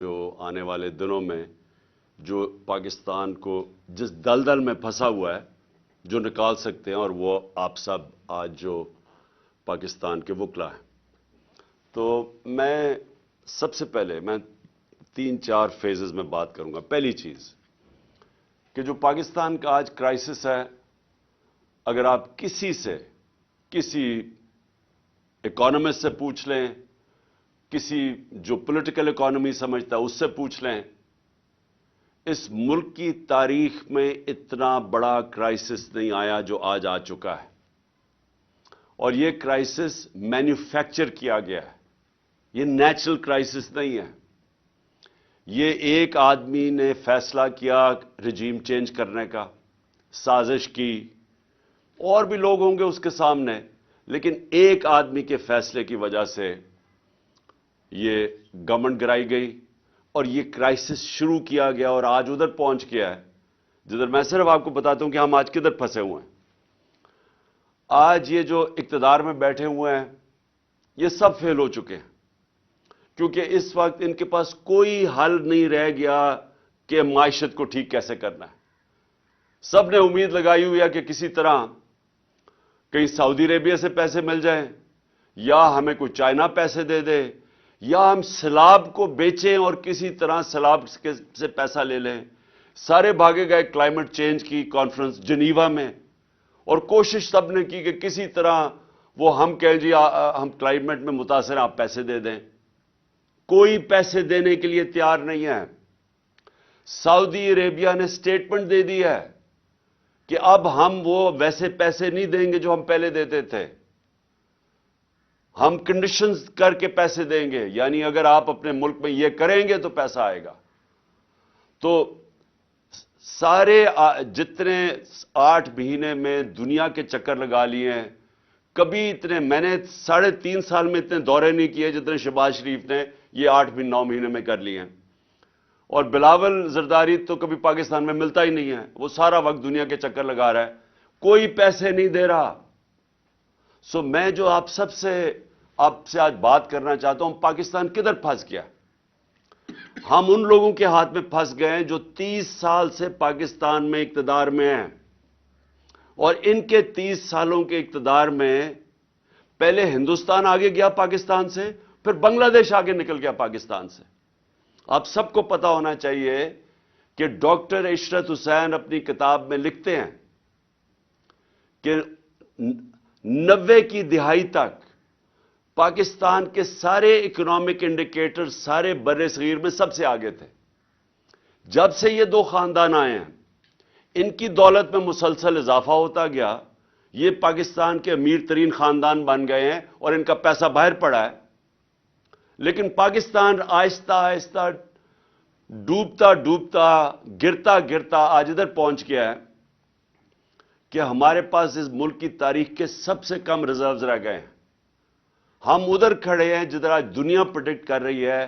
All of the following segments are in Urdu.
جو آنے والے دنوں میں جو پاکستان کو جس دلدل میں پھنسا ہوا ہے جو نکال سکتے ہیں، اور وہ آپ سب آج جو پاکستان کے وکلا ہیں. تو میں سب سے پہلے 3-4 فیزز میں بات کروں گا. پہلی چیز کہ جو پاکستان کا آج کرائسس ہے، اگر آپ کسی اکانومسٹ سے پوچھ لیں، کسی جو پولیٹیکل اکانومی سمجھتا ہے اس سے پوچھ لیں، اس ملک کی تاریخ میں اتنا بڑا کرائسس نہیں آیا جو آج آ چکا ہے. اور یہ کرائسس مینوفیکچر کیا گیا ہے، یہ نیچرل کرائسس نہیں ہے. یہ ایک آدمی نے فیصلہ کیا رجیم چینج کرنے کا، سازش کی، اور بھی لوگ ہوں گے اس کے سامنے، لیکن ایک آدمی کے فیصلے کی وجہ سے یہ گورنمنٹ گرائی گئی اور یہ کرائسس شروع کیا گیا اور آج ادھر پہنچ گیا ہے جدھر میں صرف آپ کو بتاتا ہوں کہ ہم آج کدھر پھنسے ہوئے ہیں. آج یہ جو اقتدار میں بیٹھے ہوئے ہیں یہ سب فیل ہو چکے ہیں، کیونکہ اس وقت ان کے پاس کوئی حل نہیں رہ گیا کہ معیشت کو ٹھیک کیسے کرنا ہے. سب نے امید لگائی ہوئی ہے کہ کسی طرح کہیں سعودی عربیہ سے پیسے مل جائیں، یا ہمیں کوئی چائنا پیسے دے دے، یا ہم سیلاب کو بیچیں اور کسی طرح سیلاب سے پیسہ لے لیں. سارے بھاگے گئے کلائمیٹ چینج کی کانفرنس جنیوا میں، اور کوشش سب نے کی کہ کسی طرح وہ ہم کہیں جی ہم کلائمیٹ میں متاثر ہیں، آپ پیسے دے دیں. کوئی پیسے دینے کے لیے تیار نہیں ہے. سعودی عربیہ نے سٹیٹمنٹ دے دی ہے کہ اب ہم وہ ویسے پیسے نہیں دیں گے جو ہم پہلے دیتے تھے، ہم کنڈیشنز کر کے پیسے دیں گے، یعنی اگر آپ اپنے ملک میں یہ کریں گے تو پیسہ آئے گا. تو سارے جتنے 8 مہینے میں دنیا کے چکر لگا لیے ہیں، کبھی اتنے میں نے 3.5 سال میں اتنے دورے نہیں کیے جتنے شہباز شریف نے یہ 8-9 مہینے میں کر لیے ہیں. اور بلاول زرداری تو کبھی پاکستان میں ملتا ہی نہیں ہے، وہ سارا وقت دنیا کے چکر لگا رہا ہے، کوئی پیسے نہیں دے رہا. سو میں جو آپ سے آج بات کرنا چاہتا ہوں، پاکستان کدھر پھنس گیا. ہم ان لوگوں کے ہاتھ میں پھنس گئے ہیں جو 30 سال سے پاکستان میں اقتدار میں ہیں، اور ان کے 30 سالوں کے اقتدار میں پہلے ہندوستان آگے گیا پاکستان سے، پھر بنگلہ دیش آگے نکل گیا پاکستان سے. آپ سب کو پتا ہونا چاہیے کہ ڈاکٹر عشرت حسین اپنی کتاب میں لکھتے ہیں کہ 90 کی دہائی تک پاکستان کے سارے اکنامک انڈیکیٹر سارے بر صغیر میں سب سے آگے تھے. جب سے یہ 2 خاندان آئے ہیں، ان کی دولت میں مسلسل اضافہ ہوتا گیا. یہ پاکستان کے امیر ترین خاندان بن گئے ہیں اور ان کا پیسہ باہر پڑا ہے. لیکن پاکستان آہستہ آہستہ ڈوبتا گرتا آج ادھر پہنچ گیا ہے کہ ہمارے پاس اس ملک کی تاریخ کے سب سے کم ریزروز رہ گئے ہیں. ہم ادھر کھڑے ہیں جدھر آج دنیا پریڈکٹ کر رہی ہے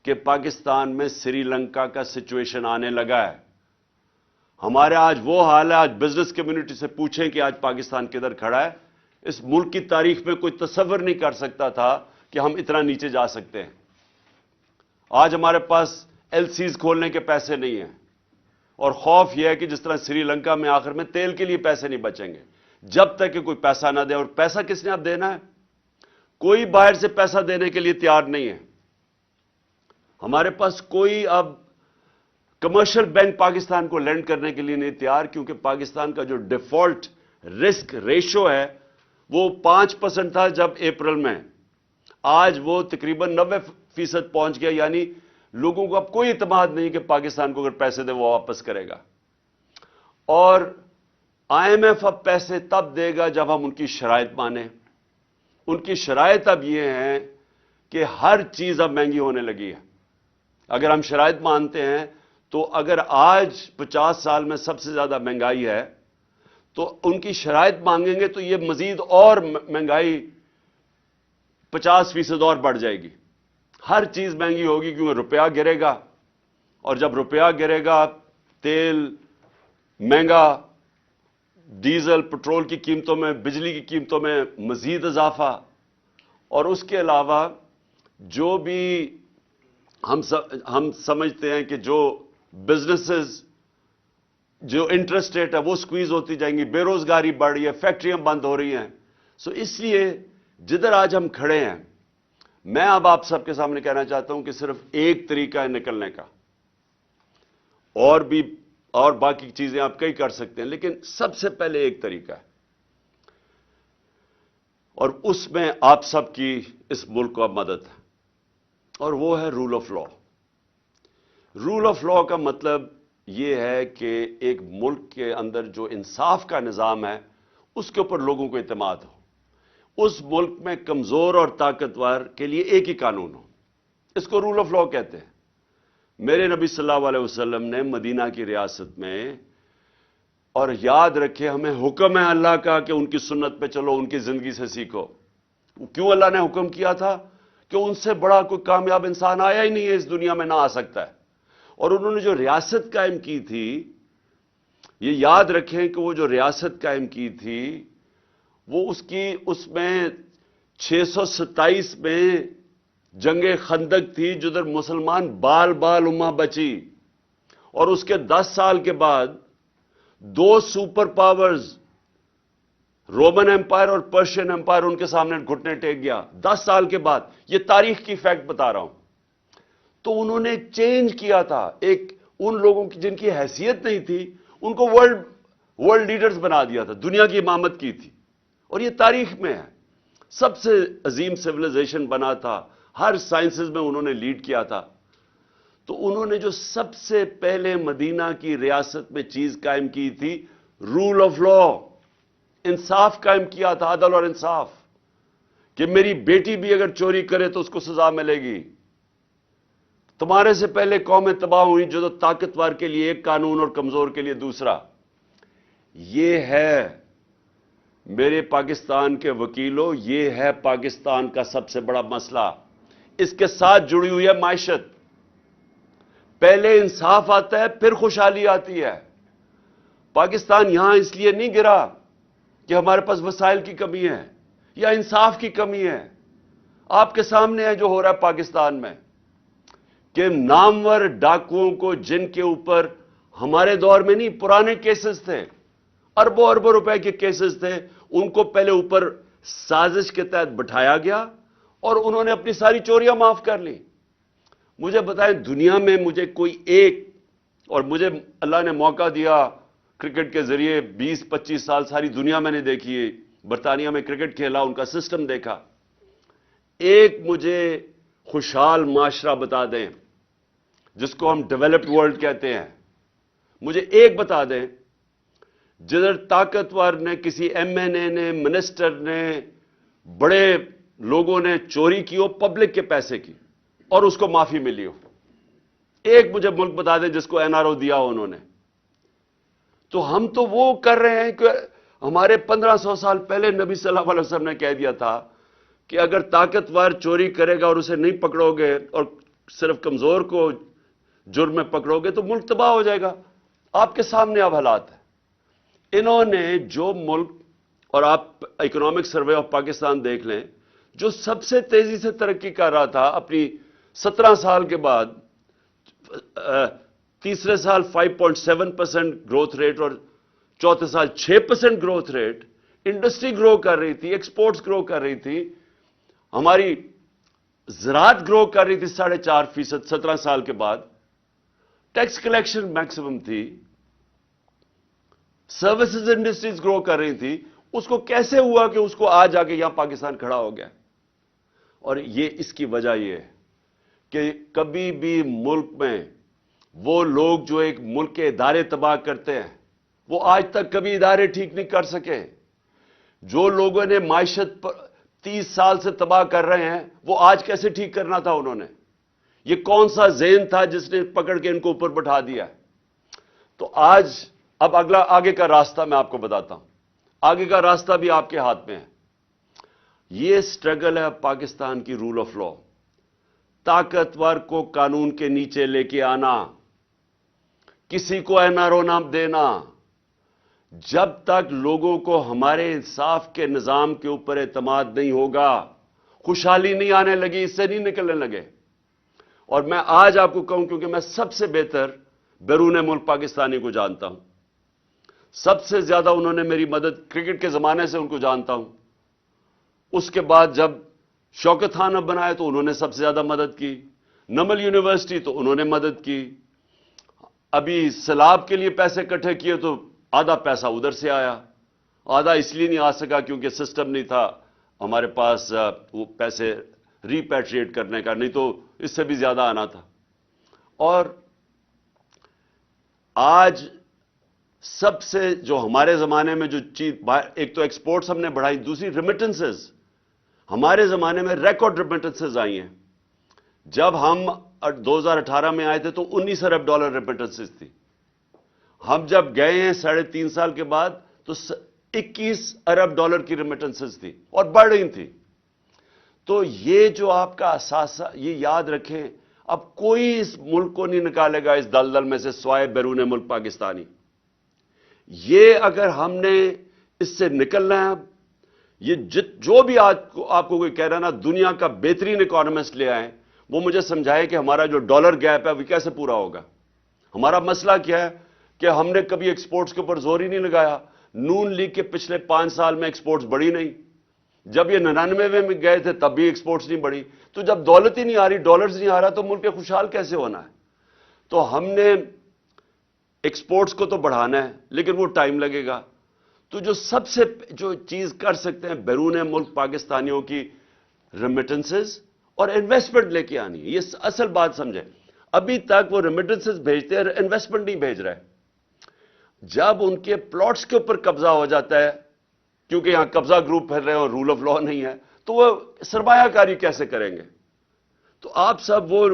کہ پاکستان میں سری لنکا کا سچویشن آنے لگا ہے. ہمارے آج وہ حال ہے، آج بزنس کمیونٹی سے پوچھیں کہ آج پاکستان کدھر کھڑا ہے. اس ملک کی تاریخ میں کوئی تصور نہیں کر سکتا تھا کہ ہم اتنا نیچے جا سکتے ہیں. آج ہمارے پاس ایل سیز کھولنے کے پیسے نہیں ہیں، اور خوف یہ ہے کہ جس طرح سری لنکا میں آخر میں تیل کے لیے پیسے نہیں بچیں گے جب تک کہ کوئی پیسہ نہ دے. اور پیسہ کس نے اب دینا ہے؟ کوئی باہر سے پیسہ دینے کے لیے تیار نہیں ہے. ہمارے پاس کوئی اب کمرشل بینک پاکستان کو لینڈ کرنے کے لیے نہیں تیار، کیونکہ پاکستان کا جو ڈیفالٹ رسک ریشو ہے وہ 5% تھا جب اپریل میں، آج وہ تقریباً 90% پہنچ گیا. یعنی لوگوں کو اب کوئی اعتماد نہیں کہ پاکستان کو اگر پیسے دے وہ واپس کرے گا. اور آئی ایم ایف اب پیسے تب دے گا جب ہم ان کی شرائط مانیں. ان کی شرائط اب یہ ہیں کہ ہر چیز اب مہنگی ہونے لگی ہے. اگر ہم شرائط مانتے ہیں تو اگر آج 50 سال میں سب سے زیادہ مہنگائی ہے تو ان کی شرائط مانگیں گے تو یہ مزید اور مہنگائی 50% اور بڑھ جائے گی. ہر چیز مہنگی ہوگی کیونکہ روپیہ گرے گا، اور جب روپیہ گرے گا تیل مہنگا، ڈیزل پٹرول کی قیمتوں میں، بجلی کی قیمتوں میں مزید اضافہ. اور اس کے علاوہ جو بھی ہم سمجھتے ہیں کہ جو بزنسز جو انٹرسٹ ریٹ ہے وہ سکویز ہوتی جائیں گی, بے روزگاری بڑھ رہی ہے, فیکٹریاں بند ہو رہی ہیں. سو اس لیے جدھر آج ہم کھڑے ہیں, میں اب آپ سب کے سامنے کہنا چاہتا ہوں کہ صرف ایک طریقہ ہے نکلنے کا, اور باقی چیزیں آپ کئی کر سکتے ہیں, لیکن سب سے پہلے ایک طریقہ ہے, اور اس میں آپ سب کی اس ملک کو اب مدد ہے, اور وہ ہے rule of law. Rule of law کا مطلب یہ ہے کہ ایک ملک کے اندر جو انصاف کا نظام ہے اس کے اوپر لوگوں کو اعتماد ہو. اس ملک میں کمزور اور طاقتور کے لیے ایک ہی قانون ہو. اس کو رول آف لا کہتے ہیں. میرے نبی صلی اللہ علیہ وسلم نے مدینہ کی ریاست میں, اور یاد رکھے ہمیں حکم ہے اللہ کا کہ ان کی سنت پہ چلو, ان کی زندگی سے سیکھو. کیوں اللہ نے حکم کیا تھا؟ کہ ان سے بڑا کوئی کامیاب انسان آیا ہی نہیں ہے اس دنیا میں, نہ آ سکتا ہے. اور انہوں نے جو ریاست قائم کی تھی, یہ یاد رکھیں کہ وہ جو ریاست قائم کی تھی وہ اس میں 627 میں جنگ خندق تھی, جدھر مسلمان بال امہ بچی, اور اس کے 10 سال کے بعد 2 سپر پاورز رومن امپائر اور پرشین امپائر ان کے سامنے گھٹنے ٹیک گیا 10 سال کے بعد. یہ تاریخ کی فیکٹ بتا رہا ہوں. تو انہوں نے چینج کیا تھا. ان لوگوں کی جن کی حیثیت نہیں تھی ان کو ورلڈ لیڈرز بنا دیا تھا, دنیا کی امامت کی تھی, اور یہ تاریخ میں ہے. سب سے عظیم سیویلائزیشن بنا تھا, ہر سائنسز میں انہوں نے لیڈ کیا تھا. تو انہوں نے جو سب سے پہلے مدینہ کی ریاست میں چیز قائم کی تھی, رول آف لا, انصاف قائم کیا تھا, عدل اور انصاف, کہ میری بیٹی بھی اگر چوری کرے تو اس کو سزا ملے گی. تمہارے سے پہلے قومیں تباہ ہوئی جو طاقتور کے لیے ایک قانون اور کمزور کے لیے دوسرا. یہ ہے میرے پاکستان کے وکیلوں, یہ ہے پاکستان کا سب سے بڑا مسئلہ. اس کے ساتھ جڑی ہوئی ہے معیشت. پہلے انصاف آتا ہے, پھر خوشحالی آتی ہے. پاکستان یہاں اس لیے نہیں گرا کہ ہمارے پاس وسائل کی کمی ہے یا انصاف کی کمی ہے. آپ کے سامنے ہے جو ہو رہا ہے پاکستان میں, کہ نامور ڈاکوؤں کو, جن کے اوپر ہمارے دور میں نہیں, پرانے کیسز تھے, اربوں روپے کے کیسز تھے, ان کو پہلے اوپر سازش کے تحت بٹھایا گیا اور انہوں نے اپنی ساری چوریاں معاف کر لی. مجھے بتائیں دنیا میں مجھے کوئی ایک, اور مجھے اللہ نے موقع دیا کرکٹ کے ذریعے 20-25 سال ساری دنیا میں نے دیکھی ہے, برطانیہ میں کرکٹ کھیلا, ان کا سسٹم دیکھا. ایک مجھے خوشحال معاشرہ بتا دیں جس کو ہم ڈیولپڈ ورلڈ کہتے ہیں, مجھے ایک بتا دیں جدھر طاقتور نے, کسی ایم این اے نے, منسٹر نے, بڑے لوگوں نے چوری کی ہو پبلک کے پیسے کی اور اس کو معافی ملی ہو. ایک مجھے ملک بتا دیں جس کو این آر او دیا ہو انہوں نے. تو ہم تو وہ کر رہے ہیں کہ ہمارے 1500 سال پہلے نبی صلی اللہ علیہ وسلم نے کہہ دیا تھا کہ اگر طاقتور چوری کرے گا اور اسے نہیں پکڑو گے اور صرف کمزور کو جرم میں پکڑو گے تو ملک تباہ ہو جائے گا. آپ کے سامنے اب حالات ہیں. انہوں نے جو ملک, اور آپ اکنامک سروے آف پاکستان دیکھ لیں, جو سب سے تیزی سے ترقی کر رہا تھا اپنی 17 سال کے بعد, تیسرے سال 5.7% گروتھ ریٹ اور چوتھے سال 6% گروتھ ریٹ, انڈسٹری گرو کر رہی تھی, ایکسپورٹس گرو کر رہی تھی, ہماری زراعت گرو کر رہی تھی 4.5%. 17 سال کے بعد ٹیکس کلیکشن میکسیمم تھی, سروسز انڈسٹریز گرو کر رہی تھی. اس کو کیسے ہوا کہ اس کو آج آ کے یہاں پاکستان کھڑا ہو گیا؟ اور یہ اس کی وجہ یہ ہے کہ کبھی بھی ملک میں وہ لوگ جو ایک ملک کے ادارے تباہ کرتے ہیں وہ آج تک کبھی ادارے ٹھیک نہیں کر سکے. جو لوگوں نے معیشت پر 30 سال سے تباہ کر رہے ہیں وہ آج کیسے ٹھیک کرنا تھا انہوں نے؟ یہ کون سا ذہن تھا جس نے پکڑ کے ان کو اوپر بٹھا دیا؟ تو آج اب آگے کا راستہ میں آپ کو بتاتا ہوں. آگے کا راستہ بھی آپ کے ہاتھ میں ہے. یہ سٹرگل ہے پاکستان کی رول آف لا. طاقتور کو قانون کے نیچے لے کے آنا, کسی کو این آر او نہ دینا. جب تک لوگوں کو ہمارے انصاف کے نظام کے اوپر اعتماد نہیں ہوگا, خوشحالی نہیں آنے لگی, اس سے نہیں نکلنے لگے. اور میں آج آپ کو کہوں کیونکہ میں سب سے بہتر بیرون ملک پاکستانی کو جانتا ہوں، سب سے زیادہ انہوں نے میری مدد کرکٹ کے زمانے سے ان کو جانتا ہوں، اس کے بعد جب شوکت خان اب بنائے تو انہوں نے سب سے زیادہ مدد کی، نمل یونیورسٹی تو انہوں نے مدد کی، ابھی سیلاب کے لیے پیسے اکٹھے کیے تو آدھا پیسہ ادھر سے آیا، آدھا اس لیے نہیں آ سکا کیونکہ سسٹم نہیں تھا ہمارے پاس وہ پیسے ریپیٹریٹ کرنے کا، نہیں تو اس سے بھی زیادہ آنا تھا۔ اور آج سب سے جو ہمارے زمانے میں جو چیز، ایک تو ایکسپورٹس ہم نے بڑھائی، دوسری ریمیٹنسز، ہمارے زمانے میں ریکارڈ ریمیٹنسز آئی ہیں۔ جب ہم 2018 میں آئے تھے تو 19 ارب ڈالر ریمیٹنسز تھی، ہم جب گئے ہیں 3.5 سال کے بعد تو 21 ارب ڈالر کی ریمیٹنسز تھی اور بڑھ رہی تھی۔ تو یہ جو آپ کا اثاثہ، یہ یاد رکھیں، اب کوئی اس ملک کو نہیں نکالے گا اس دلدل میں سے سوائے بیرون ملک پاکستانی۔ یہ اگر ہم نے اس سے نکلنا ہے، اب یہ جو بھی آپ کو کوئی کہہ رہا ہے نا دنیا کا بہترین اکانومسٹ لے آئیں، وہ مجھے سمجھائے کہ ہمارا جو ڈالر گیپ ہے وہ کیسے پورا ہوگا۔ ہمارا مسئلہ کیا ہے کہ ہم نے کبھی ایکسپورٹس کے اوپر زور ہی نہیں لگایا۔ نون لیگ کے پچھلے 5 سال میں ایکسپورٹس بڑھی نہیں، جب یہ 99 میں گئے تھے تب بھی ایکسپورٹس نہیں بڑھی۔ تو جب دولت ہی نہیں آ رہی، ڈالرز نہیں آ رہا، تو ملک خوشحال کیسے ہونا ہے؟ تو ہم نے ایکسپورٹس کو تو بڑھانا ہے لیکن وہ ٹائم لگے گا۔ تو جو سب سے جو چیز کر سکتے ہیں بیرون ملک پاکستانیوں کی ریمیٹنسز اور انویسٹمنٹ لے کے آنی ہے، یہ اصل بات سمجھیں۔ ابھی تک وہ ریمیٹنسز بھیجتے ہیں، انویسٹمنٹ نہیں بھیج رہے۔ جب ان کے پلاٹس کے اوپر قبضہ ہو جاتا ہے، کیونکہ یہاں قبضہ گروپ پھر رہے ہیں اور رول آف لا نہیں ہے، تو وہ سرمایہ کاری کیسے کریں گے؟ تو آپ سب وہ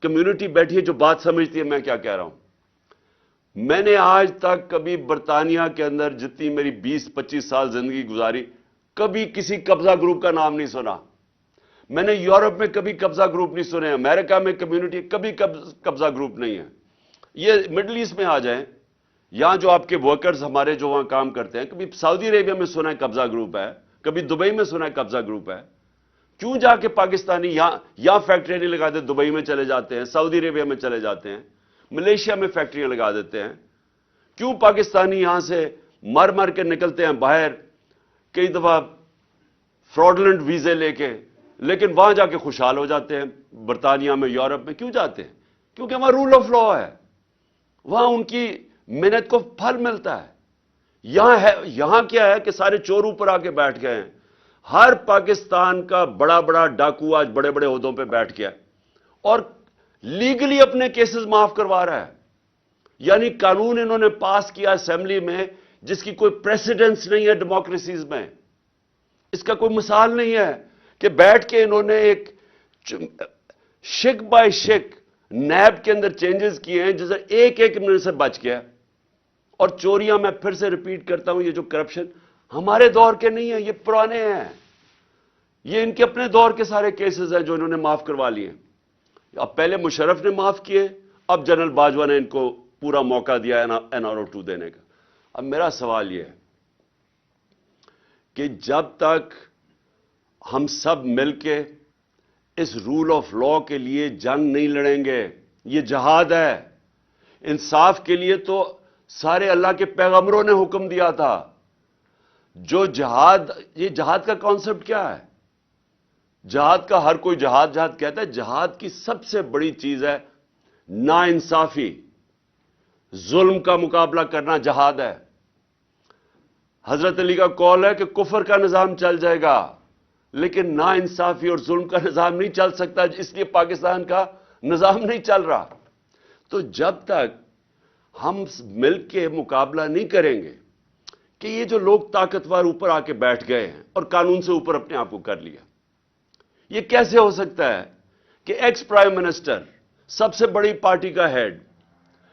کمیونٹی بیٹھی ہے جو بات سمجھتی ہے میں کیا کہہ رہا ہوں۔ میں نے آج تک کبھی برطانیہ کے اندر جتنی میری 20-25 سال زندگی گزاری، کبھی کسی قبضہ گروپ کا نام نہیں سنا۔ میں نے یورپ میں کبھی قبضہ گروپ نہیں سنے، امریکہ میں کمیونٹی کبھی قبضہ گروپ نہیں ہے۔ یہ مڈل ایسٹ میں آ جائیں، یہاں جو آپ کے ورکرز ہمارے جو وہاں کام کرتے ہیں، کبھی سعودی عربیہ میں سنا ہے قبضہ گروپ ہے، کبھی دبئی میں سنا ہے قبضہ گروپ ہے۔ کیوں جا کے پاکستانی یہاں فیکٹریاں نہیں لگاتے، دبئی میں چلے جاتے ہیں، سعودی عربیہ میں چلے جاتے ہیں، ملیشیا میں فیکٹریاں لگا دیتے ہیں؟ کیوں پاکستانی یہاں سے مر کے نکلتے ہیں باہر کئی دفعہ فراڈلنٹ ویزے لے کے، لیکن وہاں جا کے خوشحال ہو جاتے ہیں؟ برطانیہ میں، یورپ میں کیوں جاتے ہیں؟ کیونکہ وہاں رول آف لا ہے، وہاں ان کی محنت کو پھل ملتا ہے۔ یہاں کیا ہے کہ سارے چور اوپر آ کے بیٹھ گئے ہیں، ہر پاکستان کا بڑا ڈاکو آج بڑے عہدوں پہ بیٹھ گیا اور لیگلی اپنے کیسز معاف کروا رہا ہے۔ یعنی قانون انہوں نے پاس کیا اسمبلی میں جس کی کوئی پریسیڈنس نہیں ہے ڈیموکریسیز میں، اس کا کوئی مثال نہیں ہے کہ بیٹھ کے انہوں نے ایک شک بائی شک نیب کے اندر چینجز کیے ہیں جسے ایک منٹ سے بچ گیا۔ اور چوریاں، میں پھر سے ریپیٹ کرتا ہوں، یہ جو کرپشن ہمارے دور کے نہیں ہیں، یہ پرانے ہیں، یہ ان کے اپنے دور کے سارے کیسز ہیں جو انہوں نے معاف کروا لیے۔ اب پہلے مشرف نے معاف کیے، اب جنرل باجوہ نے ان کو پورا موقع دیا NRO2 دینے کا۔ اب میرا سوال یہ ہے کہ جب تک ہم سب مل کے اس رول آف لا کے لیے جنگ نہیں لڑیں گے، یہ جہاد ہے۔ انصاف کے لیے تو سارے اللہ کے پیغمبروں نے حکم دیا تھا۔ جو جہاد، یہ جہاد کا کانسیپٹ کیا ہے؟ جہاد کا ہر کوئی جہاد کہتا ہے، جہاد کی سب سے بڑی چیز ہے ناانصافی، ظلم کا مقابلہ کرنا جہاد ہے۔ حضرت علی کا قول ہے کہ کفر کا نظام چل جائے گا لیکن ناانصافی اور ظلم کا نظام نہیں چل سکتا، اس لیے پاکستان کا نظام نہیں چل رہا۔ تو جب تک ہم مل کے مقابلہ نہیں کریں گے کہ یہ جو لوگ طاقتور اوپر آ کے بیٹھ گئے ہیں اور قانون سے اوپر اپنے آپ کو کر لیا، یہ کیسے ہو سکتا ہے کہ ایکس پرائم منسٹر، سب سے بڑی پارٹی کا ہیڈ،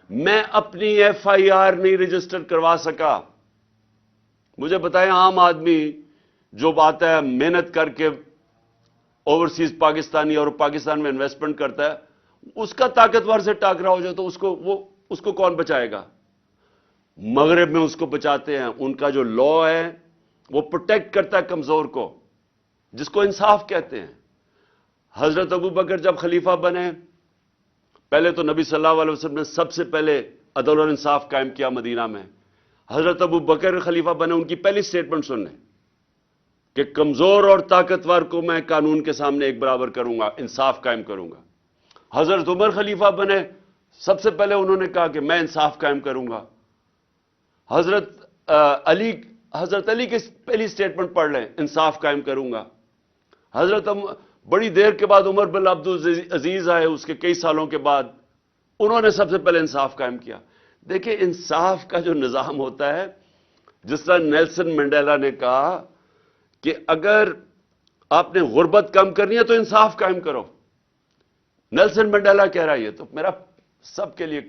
میں اپنی FIR نہیں رجسٹر کروا سکا؟ مجھے بتائیں، عام آدمی جو آتا ہے محنت کر کے اوورسیز پاکستانی اور پاکستان میں انویسٹمنٹ کرتا ہے، اس کا طاقتور سے ٹاکرا ہو جائے تو اس کو کون بچائے گا؟ مغرب میں اس کو بچاتے ہیں، ان کا جو لا ہے وہ پروٹیکٹ کرتا ہے کمزور کو، جس کو انصاف کہتے ہیں۔ حضرت ابو بکر جب خلیفہ بنے پہلے تو نبی صلی اللہ علیہ وسلم نے سب سے پہلے عدل اور انصاف قائم کیا مدینہ میں. حضرت ابو بکر خلیفہ بنے, ان کی پہلی سٹیٹمنٹ سن لیں کہ کمزور اور طاقتور کو میں قانون کے سامنے ایک برابر کروں گا, انصاف قائم کروں گا. حضرت عمر خلیفہ بنے, سب سے پہلے انہوں نے کہا کہ میں انصاف قائم کروں گا. حضرت علی کی پہلی سٹیٹمنٹ پڑھ لیں, انصاف قائم کروں گا. بڑی دیر کے بعد عمر بن عبد العزیز آئے, اس کے کئی سالوں کے بعد انہوں نے سب سے پہلے انصاف قائم کیا. دیکھیں انصاف کا جو نظام ہوتا ہے, جس طرح نیلسن منڈیلا نے کہا کہ اگر آپ نے غربت کم کرنی ہے تو انصاف قائم کرو. نیلسن منڈیلا کہہ رہا ہے, یہ تو میرا سب کے لیے,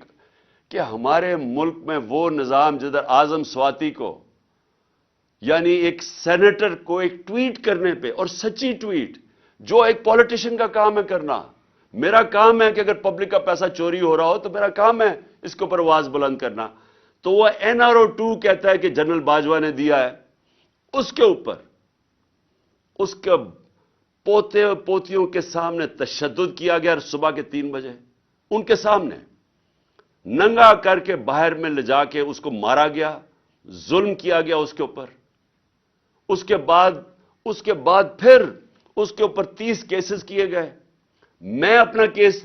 کہ ہمارے ملک میں وہ نظام جدھر اعظم سواتی کو, یعنی ایک سینیٹر کو ایک ٹویٹ کرنے پہ, اور سچی ٹویٹ جو ایک پولیٹیشین کا کام ہے کرنا, میرا کام ہے کہ اگر پبلک کا پیسہ چوری ہو رہا ہو تو میرا کام ہے اس کے اوپر آواز بلند کرنا. تو وہ NRO2 کہتا ہے کہ جنرل باجوہ نے دیا ہے, اس کے اوپر اس کے پوتے پوتیوں کے سامنے تشدد کیا گیا, صبح کے 3 بجے ان کے سامنے ننگا کر کے باہر میں لے جا کے اس کو مارا گیا, ظلم کیا گیا اس کے اوپر. اس کے بعد پھر اس کے اوپر 30 کیسز کیے گئے. میں اپنا کیس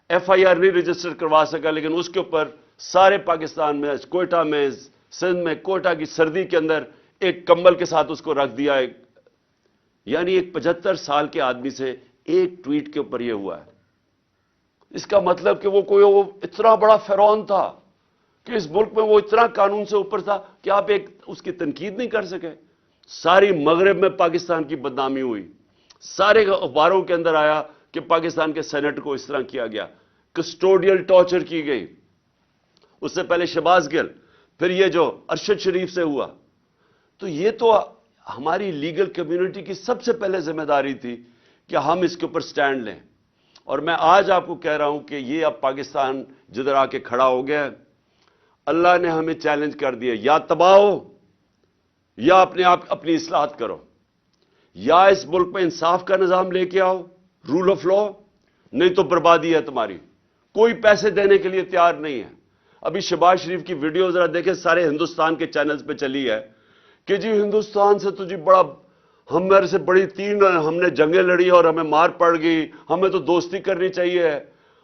FIR نہیں رجسٹر کروا سکا, لیکن اس کے اوپر سارے پاکستان میں, کوئٹہ میں, سندھ میں, کوئٹہ کی سردی کے اندر ایک کمبل کے ساتھ اس کو رکھ دیا. یعنی ایک 75 سال کے آدمی سے ایک ٹویٹ کے اوپر یہ ہوا ہے. اس کا مطلب کہ وہ اتنا بڑا فرعون تھا کہ اس ملک میں وہ اتنا قانون سے اوپر تھا کہ آپ اس کی تنقید نہیں کر سکے. ساری مغرب میں پاکستان کی بدنامی ہوئی, سارے اخباروں کے اندر آیا کہ پاکستان کے سینٹ کو اس طرح کیا گیا, کسٹوڈیل ٹارچر کی گئی. اس سے پہلے شہباز گل, پھر یہ جو ارشد شریف سے ہوا. تو یہ تو ہماری لیگل کمیونٹی کی سب سے پہلے ذمہ داری تھی کہ ہم اس کے اوپر سٹینڈ لیں. اور میں آج آپ کو کہہ رہا ہوں کہ یہ اب پاکستان جدھر آ کے کھڑا ہو گیا, اللہ نے ہمیں چیلنج کر دیا, یا تباہ ہو یا اپنی اصلاحات کرو, یا اس ملک میں انصاف کا نظام لے کے آؤ, رول آف لا, نہیں تو بربادی ہے تمہاری. کوئی پیسے دینے کے لیے تیار نہیں ہے. ابھی شہباز شریف کی ویڈیو ذرا دیکھیں, سارے ہندوستان کے چینلز پہ چلی ہے کہ جی ہندوستان سے تو جی بڑا, ہمارے سے بڑی 3 ہم نے جنگیں لڑی اور ہمیں مار پڑ گئی, ہمیں تو دوستی کرنی چاہیے,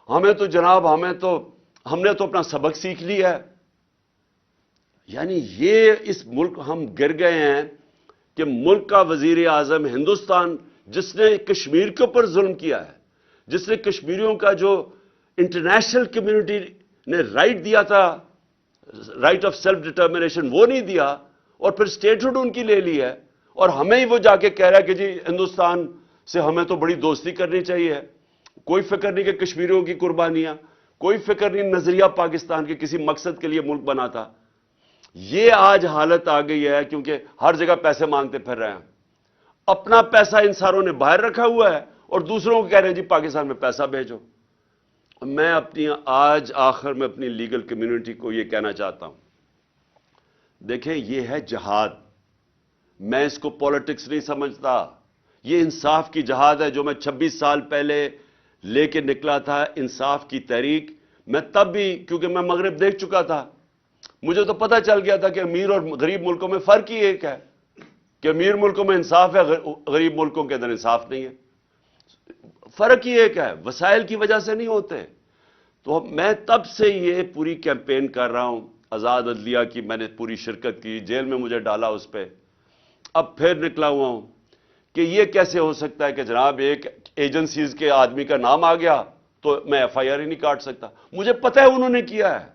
ہمیں تو جناب ہم نے تو اپنا سبق سیکھ لیا ہے. یعنی یہ اس ملک ہم گر گئے ہیں کہ ملک کا وزیر اعظم ہندوستان, جس نے کشمیر کے اوپر ظلم کیا ہے, جس نے کشمیریوں کا جو انٹرنیشنل کمیونٹی نے رائٹ دیا تھا, رائٹ آف سیلف ڈٹرمنیشن, وہ نہیں دیا, اور پھر سٹیٹہڈ ان کی لے لی ہے, اور ہمیں ہی وہ جا کے کہہ رہا ہے کہ جی ہندوستان سے ہمیں تو بڑی دوستی کرنی چاہیے. کوئی فکر نہیں کہ کشمیریوں کی قربانیاں, کوئی فکر نہیں نظریہ پاکستان کے کسی مقصد کے لیے ملک بنا تھا. یہ آج حالت آ گئی ہے کیونکہ ہر جگہ پیسے مانگتے پھر رہے ہیں. اپنا پیسہ ان ساروں نے باہر رکھا ہوا ہے اور دوسروں کو کہہ رہے ہیں جی پاکستان میں پیسہ بھیجو. میں آج آخر میں اپنی لیگل کمیونٹی کو یہ کہنا چاہتا ہوں, دیکھیں یہ ہے جہاد, میں اس کو پولیٹکس نہیں سمجھتا, یہ انصاف کی جہاد ہے جو میں 26 سال پہلے لے کے نکلا تھا, انصاف کی تحریک. میں تب بھی, کیونکہ میں مغرب دیکھ چکا تھا, مجھے تو پتہ چل گیا تھا کہ امیر اور غریب ملکوں میں فرق ہی ایک ہے, کہ امیر ملکوں میں انصاف ہے, غریب ملکوں کے اندر انصاف نہیں ہے. فرق ہی ایک ہے, وسائل کی وجہ سے نہیں ہوتے. تو میں تب سے یہ پوری کیمپین کر رہا ہوں, آزاد عدلیہ کی میں نے پوری شرکت کی, جیل میں مجھے ڈالا اس پہ. اب پھر نکلا ہوا ہوں کہ یہ کیسے ہو سکتا ہے کہ جناب ایک ایجنسیز کے آدمی کا نام آ گیا تو میں FIR ہی نہیں کاٹ سکتا. مجھے پتہ ہے انہوں نے کیا ہے,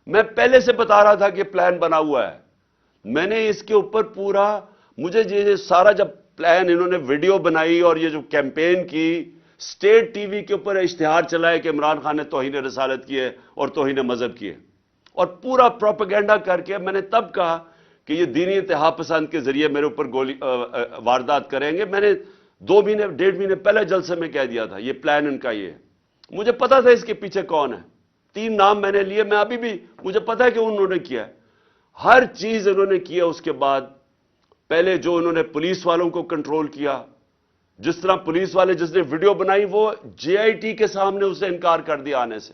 میں پہلے سے بتا رہا تھا کہ پلان بنا ہوا ہے. میں نے اس کے اوپر پورا, مجھے یہ سارا جب پلان انہوں نے ویڈیو بنائی اور یہ جو کیمپین کی, اسٹیٹ ٹی وی کے اوپر اشتہار چلائے کہ عمران خان نے توہین رسالت کی ہے اور توہین مذہب کی ہے, اور پورا پروپیگنڈا کر کے میں نے تب کہا کہ یہ دینی انتہا پسند کے ذریعے میرے اوپر واردات کریں گے. میں نے 2 مہینے 1.5 مہینے پہلے جلسے میں کہہ دیا تھا یہ پلان ان کا یہ ہے. مجھے پتا تھا اس کے پیچھے کون ہے, 3 نام میں نے لیے, میں ابھی بھی مجھے پتا ہے کہ انہوں نے کیا ہے, ہر چیز انہوں نے کیا. اس کے بعد پہلے جو انہوں نے پولیس والوں کو کنٹرول کیا, جس طرح پولیس والے جس نے ویڈیو بنائی وہ JIT کے سامنے اسے انکار کر دیا آنے سے.